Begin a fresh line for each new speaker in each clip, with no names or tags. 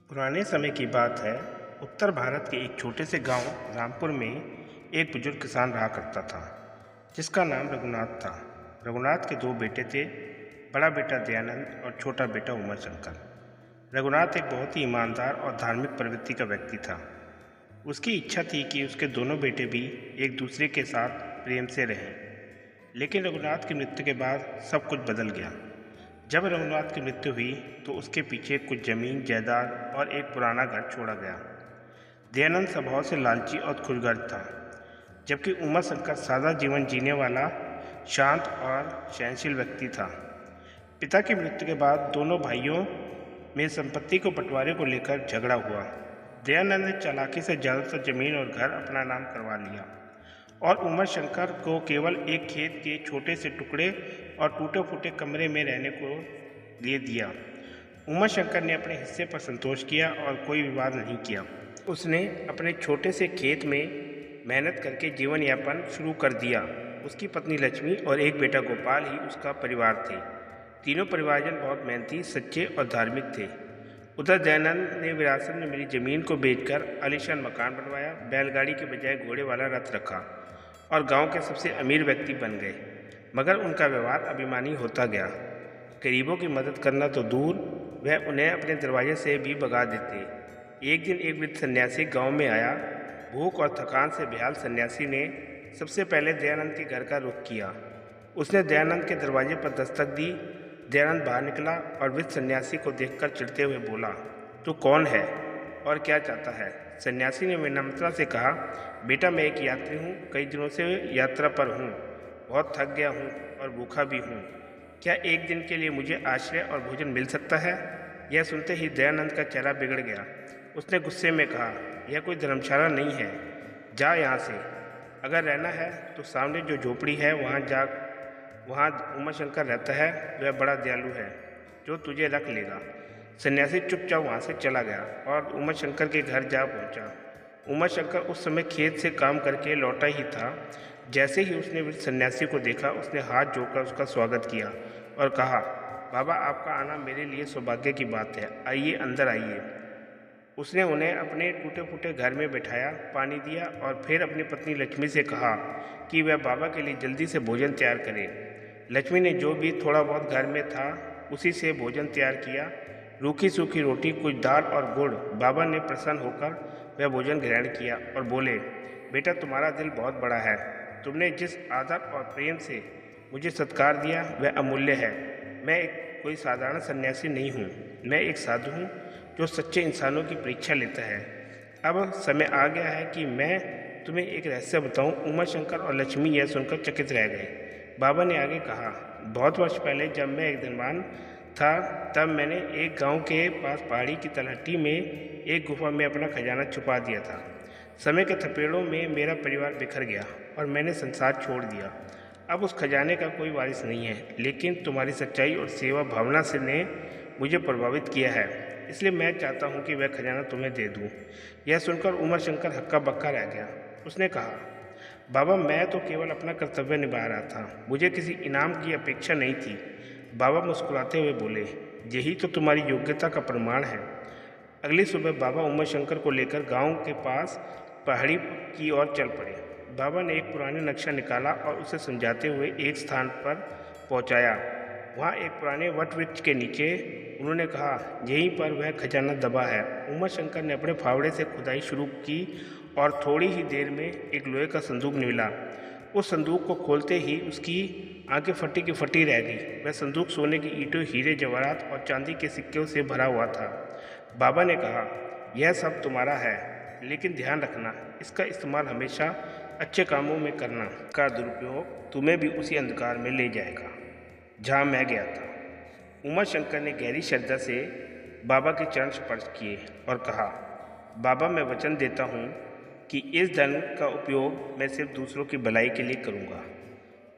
पुराने समय की बात है। उत्तर भारत के एक छोटे से गांव रामपुर में एक बुजुर्ग किसान रहा करता था जिसका नाम रघुनाथ था। रघुनाथ के दो बेटे थे, बड़ा बेटा दयानंद और छोटा बेटा उमाशंकर। रघुनाथ एक बहुत ही ईमानदार और धार्मिक प्रवृत्ति का व्यक्ति था। उसकी इच्छा थी कि उसके दोनों बेटे भी एक दूसरे के साथ प्रेम से रहें। लेकिन रघुनाथ की मृत्यु के बाद सब कुछ बदल गया। जब रघुनाथ की मृत्यु हुई तो उसके पीछे कुछ जमीन जायदाद और एक पुराना घर छोड़ा गया। दयानंद स्वभाव से लालची और खुदगर्ज था, जबकि उमाशंकर सादा जीवन जीने वाला शांत और सहनशील व्यक्ति था। पिता की मृत्यु के बाद दोनों भाइयों में संपत्ति को बंटवारे को लेकर झगड़ा हुआ। दयानंद ने चालाकी से ज़्यादातर जमीन और घर अपना नाम करवा लिया और उमाशंकर को केवल एक खेत के छोटे से टुकड़े और टूटे फूटे कमरे में रहने को लिए दिया। उमाशंकर ने अपने हिस्से पर संतोष किया और कोई विवाद नहीं किया। उसने अपने छोटे से खेत में मेहनत करके जीवन यापन शुरू कर दिया। उसकी पत्नी लक्ष्मी और एक बेटा गोपाल ही उसका परिवार थे। तीनों परिवारजन बहुत मेहनती, सच्चे और धार्मिक थे। उधर दयानंद ने विरासत में मिली जमीन को बेचकर आलीशान मकान बनवाया, बैलगाड़ी के बजाय घोड़े वाला रथ रखा और गांव के सबसे अमीर व्यक्ति बन गए। मगर उनका व्यवहार अभिमानी होता गया। गरीबों की मदद करना तो दूर, वह उन्हें अपने दरवाजे से भी भगा देते। एक दिन एक वृद्ध सन्यासी गांव में आया। भूख और थकान से बेहाल सन्यासी ने सबसे पहले दयानंद के घर का रुख किया। उसने दयानंद के दरवाजे पर दस्तक दी। दयानंद बाहर निकला और वृद्ध सन्यासी को देखकर चिढ़ते हुए बोला, तू कौन है और क्या चाहता है? सन्यासी ने विनम्रता से कहा, बेटा मैं एक यात्री हूँ, कई दिनों से यात्रा पर हूँ, बहुत थक गया हूँ और भूखा भी हूँ। क्या एक दिन के लिए मुझे आश्रय और भोजन मिल सकता है? यह सुनते ही दयानंद का चेहरा बिगड़ गया। उसने गुस्से में कहा, यह कोई धर्मशाला नहीं है, जा यहाँ से। अगर रहना है तो सामने जो झोपड़ी है वहाँ जा। वहाँ उमाशंकर रहता है, वह बड़ा दयालु है, जो तुझे रख लेगा। सन्यासी चुपचाप वहाँ से चला गया और उमाशंकर के घर जा पहुँचा। उमाशंकर उस समय खेत से काम करके लौटा ही था। जैसे ही उसने वृद्ध सन्यासी को देखा, उसने हाथ जोड़कर उसका स्वागत किया और कहा, बाबा आपका आना मेरे लिए सौभाग्य की बात है, आइए अंदर आइए। उसने उन्हें अपने टूटे फूटे घर में बैठाया, पानी दिया और फिर अपनी पत्नी लक्ष्मी से कहा कि वह बाबा के लिए जल्दी से भोजन तैयार करे। लक्ष्मी ने जो भी थोड़ा बहुत घर में था उसी से भोजन तैयार किया। रूखी सूखी रोटी, कुछ दाल और गुड़। बाबा ने प्रसन्न होकर वह भोजन ग्रहण किया और बोले, बेटा तुम्हारा दिल बहुत बड़ा है, तुमने जिस आदर और प्रेम से मुझे सत्कार दिया वह अमूल्य है। मैं कोई साधारण सन्यासी नहीं हूँ, मैं एक साधु हूँ जो सच्चे इंसानों की परीक्षा लेता है। अब समय आ गया है कि मैं तुम्हें एक रहस्य बताऊं। उमाशंकर और लक्ष्मी यह सुनकर चकित रह गए। बाबा ने आगे कहा, बहुत वर्ष पहले जब मैं एक धनवान था, तब मैंने एक गांव के पास पहाड़ी की तलहटी में एक गुफा में अपना खजाना छुपा दिया था। समय के थपेड़ों में मेरा परिवार बिखर गया और मैंने संसार छोड़ दिया। अब उस खजाने का कोई वारिस नहीं है, लेकिन तुम्हारी सच्चाई और सेवा भावना से ने मुझे प्रभावित किया है, इसलिए मैं चाहता हूँ कि वह खजाना तुम्हें दे दूँ। यह सुनकर उमाशंकर हक्का बक्का रह गया। उसने कहा, बाबा मैं तो केवल अपना कर्तव्य निभा रहा था, मुझे किसी इनाम की अपेक्षा नहीं थी। बाबा मुस्कुराते हुए बोले, यही तो तुम्हारी योग्यता का प्रमाण है। अगली सुबह बाबा उमाशंकर को लेकर गांव के पास पहाड़ी की ओर चल पड़े। बाबा ने एक पुराना नक्शा निकाला और उसे समझाते हुए एक स्थान पर पहुंचाया। वहाँ एक पुराने वट वृक्ष के नीचे उन्होंने कहा, यहीं पर वह खजाना दबा है। उमाशंकर ने अपने फावड़े से खुदाई शुरू की और थोड़ी ही देर में एक लोहे का संदूक मिला। उस संदूक को खोलते ही उसकी आंखें फटी की फटी रह गई। वह संदूक सोने की ईंटों, हीरे जवाहरात और चांदी के सिक्कों से भरा हुआ था। बाबा ने कहा, यह सब तुम्हारा है, लेकिन ध्यान रखना, इसका इस्तेमाल हमेशा अच्छे कामों में करना। का दुरुपयोग तुम्हें भी उसी अंधकार में ले जाएगा जहाँ मैं गया था। उमाशंकर ने गहरी श्रद्धा से बाबा के चरण स्पर्श किए और कहा, बाबा मैं वचन देता हूँ कि इस धन का उपयोग मैं सिर्फ दूसरों की भलाई के लिए करूँगा।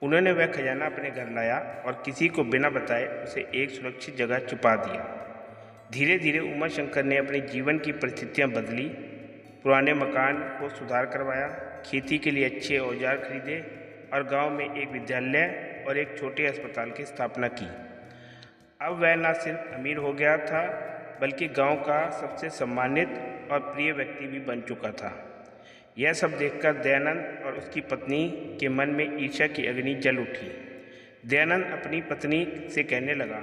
उन्होंने वह खजाना अपने घर लाया और किसी को बिना बताए उसे एक सुरक्षित जगह छुपा दिया। धीरे धीरे उमाशंकर ने अपने जीवन की परिस्थितियाँ बदली। पुराने मकान को सुधार करवाया, खेती के लिए अच्छे औजार खरीदे और गांव में एक विद्यालय और एक छोटे अस्पताल की स्थापना की। अब वह न सिर्फ अमीर हो गया था, बल्कि गांव का सबसे सम्मानित और प्रिय व्यक्ति भी बन चुका था। यह सब देखकर दयानंद और उसकी पत्नी के मन में ईर्ष्या की अग्नि जल उठी। दयानंद अपनी पत्नी से कहने लगा,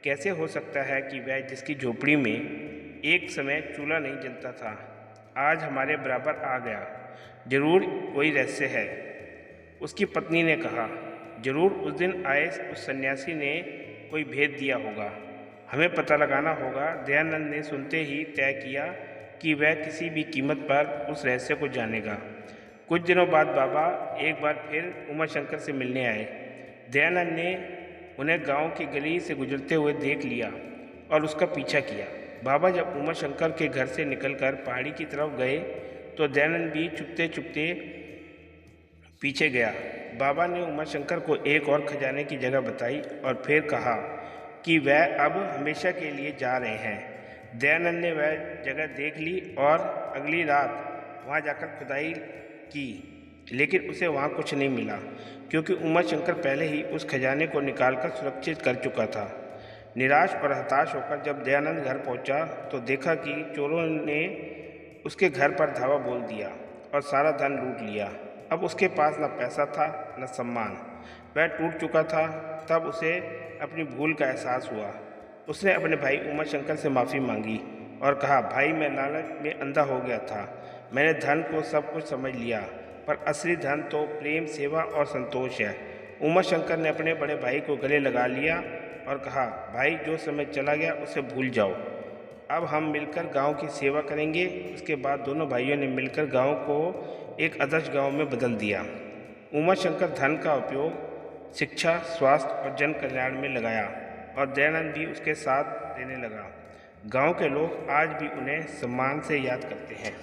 कैसे हो सकता है कि वह जिसकी झोपड़ी में एक समय चूल्हा नहीं जलता था, आज हमारे बराबर आ गया। जरूर कोई रहस्य है। उसकी पत्नी ने कहा, जरूर उस दिन आए उस सन्यासी ने कोई भेद दिया होगा, हमें पता लगाना होगा। दयानंद ने सुनते ही तय किया कि वह किसी भी कीमत पर उस रहस्य को जानेगा। कुछ दिनों बाद बाबा एक बार फिर उमा शंकर से मिलने आए। दयानंद ने उन्हें गांव की गली से गुजरते हुए देख लिया और उसका पीछा किया। बाबा जब उमा शंकर के घर से निकलकर पहाड़ी की तरफ गए तो दयानंद भी चुपते चुपते पीछे गया। बाबा ने उमा शंकर को एक और खजाने की जगह बताई और फिर कहा कि वह अब हमेशा के लिए जा रहे हैं। दयानंद ने वह जगह देख ली और अगली रात वहां जाकर खुदाई की, लेकिन उसे वहां कुछ नहीं मिला, क्योंकि उमा शंकर पहले ही उस खजाने को निकालकर सुरक्षित कर चुका था। निराश और हताश होकर जब दयानंद घर पहुंचा तो देखा कि चोरों ने उसके घर पर धावा बोल दिया और सारा धन लूट लिया। अब उसके पास न पैसा था न सम्मान, वह टूट चुका था। तब उसे अपनी भूल का एहसास हुआ। उसने अपने भाई उमा शंकर से माफ़ी मांगी और कहा, भाई मैं लालच में अंधा हो गया था, मैंने धन को सब कुछ समझ लिया, पर असली धन तो प्रेम, सेवा और संतोष है। उमा शंकर ने अपने बड़े भाई को गले लगा लिया और कहा, भाई जो समय चला गया उसे भूल जाओ, अब हम मिलकर गांव की सेवा करेंगे। उसके बाद दोनों भाइयों ने मिलकर गांव को एक आदर्श गांव में बदल दिया। उमा शंकर धन का उपयोग शिक्षा, स्वास्थ्य और जन कल्याण में लगाया और दयानंद भी उसके साथ रहने लगा। गांव के लोग आज भी उन्हें सम्मान से याद करते हैं।